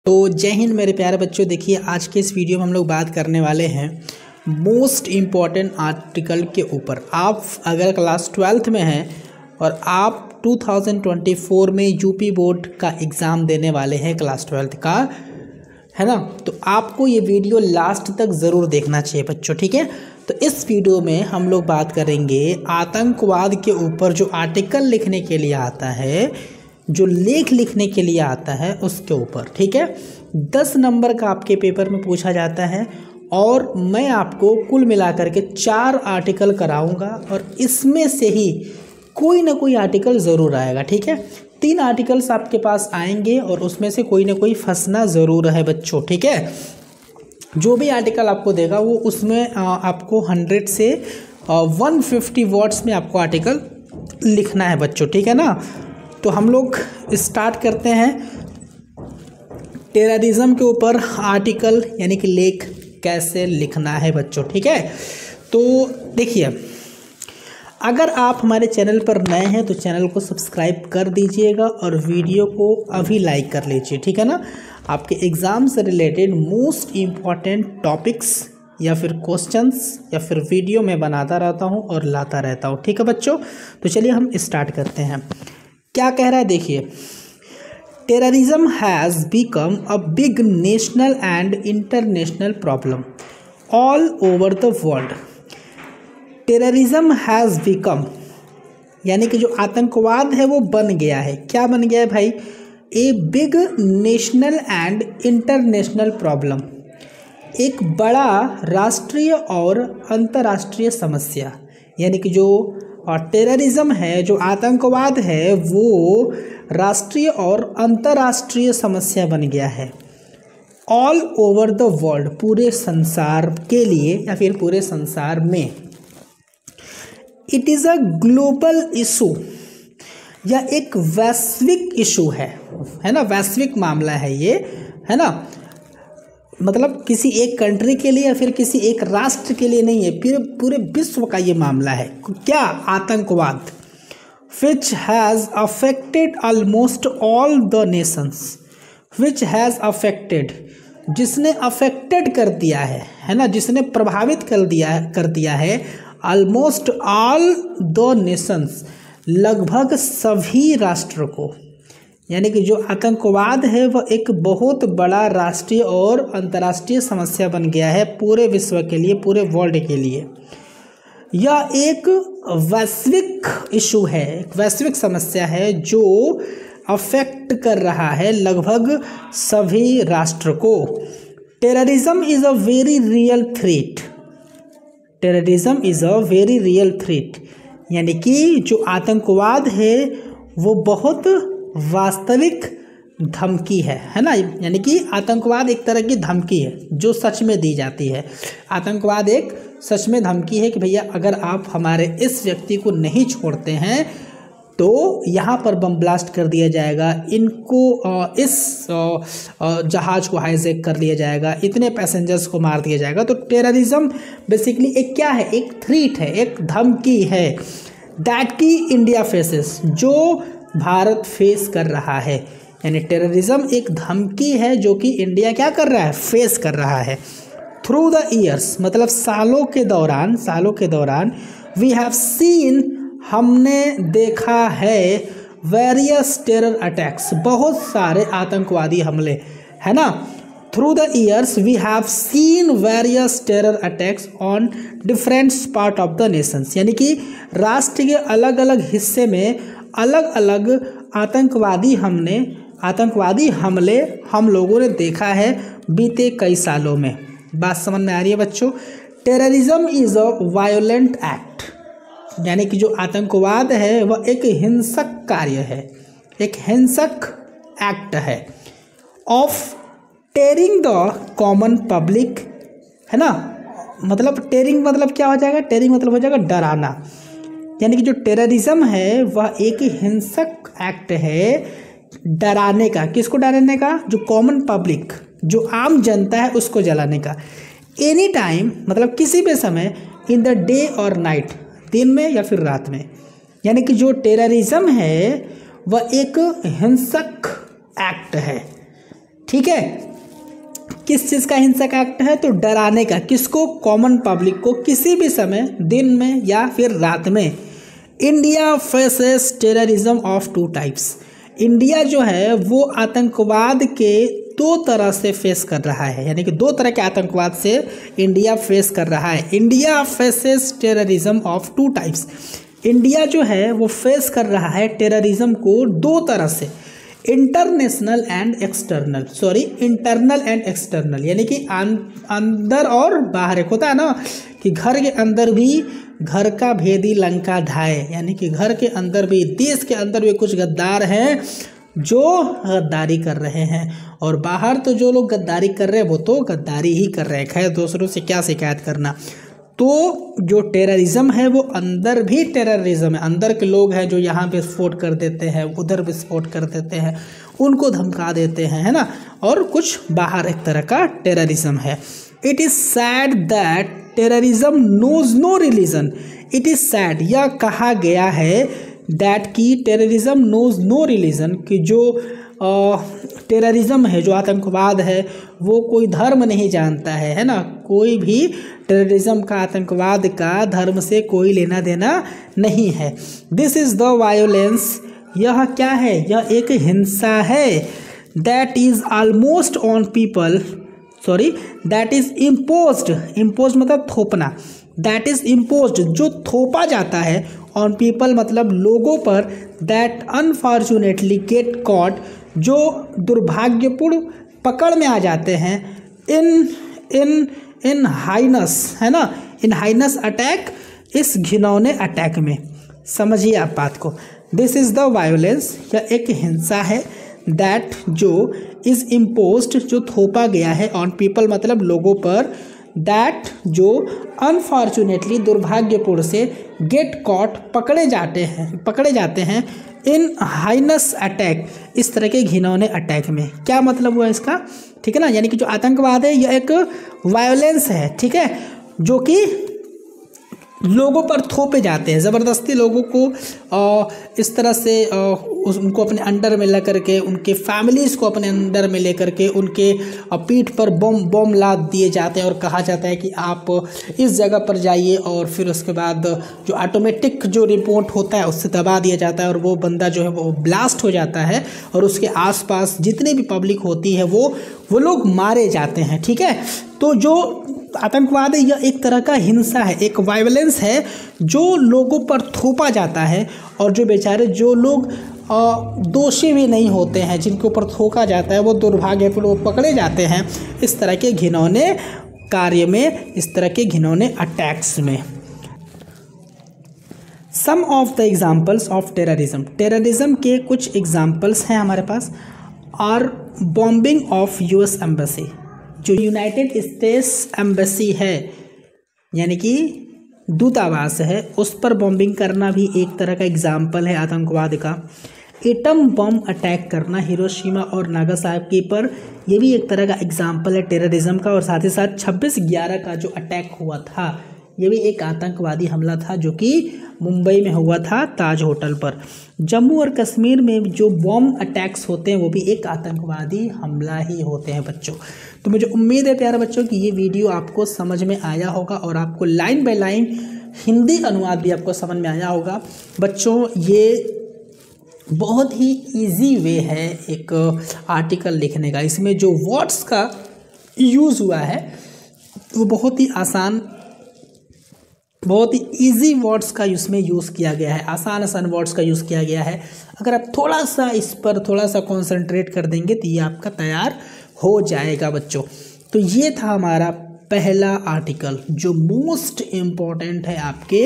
तो जय हिंद मेरे प्यारे बच्चों। देखिए आज के इस वीडियो में हम लोग बात करने वाले हैं मोस्ट इम्पॉर्टेंट आर्टिकल के ऊपर। आप अगर क्लास 12th में हैं और आप 2024 में यूपी बोर्ड का एग्ज़ाम देने वाले हैं क्लास 12th का, है ना, तो आपको ये वीडियो लास्ट तक ज़रूर देखना चाहिए बच्चों, ठीक है। तो इस वीडियो में हम लोग बात करेंगे आतंकवाद के ऊपर। जो आर्टिकल लिखने के लिए आता है, जो लेख लिखने के लिए आता है, उसके ऊपर, ठीक है। 10 नंबर का आपके पेपर में पूछा जाता है और मैं आपको कुल मिलाकर के 4 आर्टिकल कराऊंगा और इसमें से ही कोई ना कोई आर्टिकल ज़रूर आएगा, ठीक है। 3 आर्टिकल्स आपके पास आएंगे और उसमें से कोई ना कोई फंसना ज़रूर है बच्चों, ठीक है। जो भी आर्टिकल आपको देगा वो उसमें आपको 100 से 150 वर्ड्स में आपको आर्टिकल लिखना है बच्चों, ठीक है ना। तो हम लोग स्टार्ट करते हैं टेररिज्म के ऊपर आर्टिकल यानी कि लेख कैसे लिखना है बच्चों, ठीक है। तो देखिए, अगर आप हमारे चैनल पर नए हैं तो चैनल को सब्सक्राइब कर दीजिएगा और वीडियो को अभी लाइक कर लीजिए, ठीक है ना। आपके एग्ज़ाम से रिलेटेड मोस्ट इम्पॉर्टेंट टॉपिक्स या फिर क्वेश्चंस या फिर वीडियो मैं बनाता रहता हूं और लाता रहता हूं, ठीक है बच्चों। तो चलिए हम स्टार्ट करते हैं। क्या कह रहा है देखिए, terrorism has become a big national and international problem all over the world. Terrorism has become यानी कि जो आतंकवाद है वो बन गया है। क्या बन गया है भाई? A big national and international problem, एक बड़ा राष्ट्रीय और अंतर्राष्ट्रीय समस्या। यानी कि जो टेररिज्म है, जो आतंकवाद है, वो राष्ट्रीय और अंतर्राष्ट्रीय समस्या बन गया है। ऑल ओवर द वर्ल्ड, पूरे संसार के लिए या फिर पूरे संसार में। It is a global issue, या एक वैश्विक इशू है ना, वैश्विक मामला है ये, है ना। मतलब किसी एक कंट्री के लिए या फिर किसी एक राष्ट्र के लिए नहीं है, पूरे विश्व का ये मामला है। क्या? आतंकवाद। Which has affected almost all the Nations, which has affected, जिसने अफेक्टेड कर दिया है ना, जिसने प्रभावित कर दिया है ऑलमोस्ट ऑल द नेशंस, लगभग सभी राष्ट्र को। यानी कि जो आतंकवाद है वह एक बहुत बड़ा राष्ट्रीय और अंतर्राष्ट्रीय समस्या बन गया है पूरे विश्व के लिए, पूरे वर्ल्ड के लिए। यह एक वैश्विक इशू है, एक वैश्विक समस्या है जो अफेक्ट कर रहा है लगभग सभी राष्ट्र को। Terrorism is a very real threat, terrorism is a very real threat, यानी कि जो आतंकवाद है वो बहुत वास्तविक धमकी है ना। यानी कि आतंकवाद एक तरह की धमकी है जो सच में दी जाती है। आतंकवाद एक सच में धमकी है कि भैया अगर आप हमारे इस व्यक्ति को नहीं छोड़ते हैं तो यहाँ पर बम ब्लास्ट कर दिया जाएगा, इनको इस जहाज़ को हाईजैक कर लिया जाएगा, इतने पैसेंजर्स को मार दिया जाएगा। तो टेररिज्म बेसिकली एक क्या है? एक थ्रेट है, एक धमकी है। दैट की इंडिया फेसेस, जो भारत फेस कर रहा है। यानी टेररिज्म एक धमकी है जो कि इंडिया क्या कर रहा है? फेस कर रहा है। थ्रू द ईयर्स, मतलब सालों के दौरान वी हैव सीन, हमने देखा है, वेरियस टेरर अटैक्स, बहुत सारे आतंकवादी हमले, है ना। Through the years we have seen various terror attacks on different part of the nations, यानी कि राष्ट्र के अलग अलग हिस्से में अलग अलग आतंकवादी हमले हम लोगों ने देखा है बीते कई सालों में। बात समझ में आ रही है बच्चों? Terrorism is a violent act, यानी कि जो आतंकवाद है वह एक हिंसक कार्य है, एक हिंसक एक्ट है। ऑफ टेरिंग द कॉमन पब्लिक, है ना। मतलब टेरिंग मतलब क्या हो जाएगा? टेरिंग मतलब हो जाएगा डराना। यानी कि जो टेररिज्म है वह एक हिंसक एक्ट है डराने का। किसको डराने का? जो कॉमन पब्लिक, जो आम जनता है, उसको जलाने का। एनी टाइम मतलब किसी भी समय, इन द डे और नाइट, दिन में या फिर रात में। यानी कि जो टेररिज्म है वह एक हिंसक एक्ट है, ठीक है। किस चीज़ का हिंसक एक्ट है? तो डराने का। किसको? कॉमन पब्लिक को, किसी भी समय, दिन में या फिर रात में। India faces terrorism of 2 types. India जो है वो आतंकवाद के 2 तरह से फेस कर रहा है, यानी कि 2 तरह के आतंकवाद से इंडिया फेस कर रहा है। India faces terrorism of 2 types. India जो है वो फेस कर रहा है टेररिज्म को 2 तरह से, international and external. Internal and external, यानी कि अंदर और बाहर। एक होता है ना कि घर के अंदर भी घर का भेदी लंका ढाए, यानी कि घर के अंदर भी, देश के अंदर भी कुछ गद्दार हैं जो गद्दारी कर रहे हैं, और बाहर तो जो लोग गद्दारी कर रहे हैं वो तो गद्दारी ही कर रहे हैं। खैर, दूसरों से क्या शिकायत करना। तो जो टेररिज्म है वो अंदर भी टेररिज्म है। अंदर के लोग हैं जो यहाँ पे विस्फोट कर देते हैं, उधर विस्फोट कर देते हैं, उनको धमका देते हैं, है ना। और कुछ बाहर एक तरह का टेररिज्म है। It is said that terrorism knows no religion. It is said, यह कहा गया है, दैट की टेररिज्म नोज नो रिलीजन, कि जो टेररिज्म है, जो आतंकवाद है, वो कोई धर्म नहीं जानता है ना। कोई भी टेररिज्म का, आतंकवाद का धर्म से कोई लेना देना नहीं है। दिस इज़ द वायोलेंस, यह क्या है? यह एक हिंसा है। That is almost on people, that is imposed. Impose मतलब थोपना। दैट इज़ इम्पोज्ड, जो थोपा जाता है, ऑन पीपल मतलब लोगों पर, दैट अनफॉर्चुनेटली गेट कॉट, जो दुर्भाग्यपूर्ण पकड़ में आ जाते हैं, इन हाइनस, है ना, इन हाइनस अटैक, इस घिनौने अटैक में। समझिए आप बात को। दिस इज़ द वायोलेंस, यह एक हिंसा है, दैट जो इज़ इम्पोज्ड, जो थोपा गया है, ऑन पीपल मतलब लोगों पर, दैट जो अनफॉर्चुनेटली दुर्भाग्यपूर्ण से, गेट कॉट पकड़े जाते हैं, इन हाइनस अटैक, इस तरह के घिनौने अटैक में। क्या मतलब हुआ इसका? ठीक है ना, यानी कि जो आतंकवाद है यह एक वायोलेंस है, ठीक है, जो कि लोगों पर थोपे जाते हैं, ज़बरदस्ती लोगों को इस तरह से उनको अपने अंडर में ला करके, उनके फैमिलीज़ को अपने अंडर में ले करके, उनके पीठ पर बम लाद दिए जाते हैं और कहा जाता है कि आप इस जगह पर जाइए, और फिर उसके बाद जो ऑटोमेटिक जो रिपोर्ट होता है उससे दबा दिया जाता है, और वो बंदा जो है वो ब्लास्ट हो जाता है, और उसके आसपास जितनी भी पब्लिक होती है वो लोग मारे जाते हैं, ठीक है। तो जो आतंकवाद है यह एक तरह का हिंसा है, एक वायलेंस है, जो लोगों पर थोपा जाता है, और जो बेचारे, जो लोग दोषी भी नहीं होते हैं, जिनके ऊपर थोका जाता है, वो दुर्भाग्यपूर्ण पकड़े जाते हैं इस तरह के घिनौने कार्य में, इस तरह के घिनौने अटैक्स में। Some of the examples of terrorism. Terrorism के कुछ एग्जाम्पल्स हैं हमारे पास। और बॉम्बिंग ऑफ यूएस एम्बेसी, जो यूनाइटेड स्टेट्स एम्बेसी है, यानी कि दूतावास है, उस पर बॉम्बिंग करना भी एक तरह का एग्जाम्पल है आतंकवाद का। एटम बम अटैक करना हिरोशिमा और नागासाकी पर, यह भी एक तरह का एग्जाम्पल है टेररिज्म का। और साथ ही साथ 26/11 का जो अटैक हुआ था, ये भी एक आतंकवादी हमला था, जो कि मुंबई में हुआ था, ताज होटल पर। जम्मू और कश्मीर में जो बॉम्ब अटैक्स होते हैं वो भी एक आतंकवादी हमला ही होते हैं बच्चों। तो मुझे उम्मीद है प्यारे बच्चों कि ये वीडियो आपको समझ में आया होगा, और आपको लाइन बाय लाइन हिंदी अनुवाद भी आपको समझ में आया होगा। बच्चों, ये बहुत ही इजी वे है एक आर्टिकल लिखने का। इसमें जो वर्ड्स का यूज़ हुआ है वो बहुत ही आसान, बहुत ही इजी वर्ड्स का इसमें यूज़ किया गया है, आसान वर्ड्स का यूज़ किया गया है। अगर आप थोड़ा सा इस पर थोड़ा सा कंसंट्रेट कर देंगे तो ये आपका तैयार हो जाएगा बच्चों। तो ये था हमारा पहला आर्टिकल, जो मोस्ट इम्पॉर्टेंट है आपके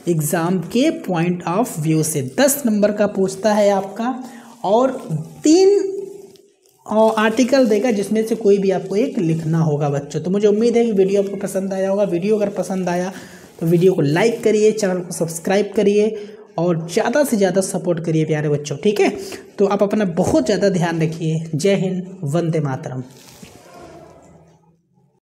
एग्ज़ाम के पॉइंट ऑफ व्यू से। 10 नंबर का पूछता है आपका, और 3 आर्टिकल देगा जिसमें से कोई भी आपको एक लिखना होगा बच्चों। तो मुझे उम्मीद है कि वीडियो आपको पसंद आया होगा। वीडियो अगर पसंद आया तो वीडियो को लाइक करिए, चैनल को सब्सक्राइब करिए, और ज़्यादा से ज़्यादा सपोर्ट करिए प्यारे बच्चों, ठीक है। तो आप अपना बहुत ज़्यादा ध्यान रखिए। जय हिंद, वंदे मातरम।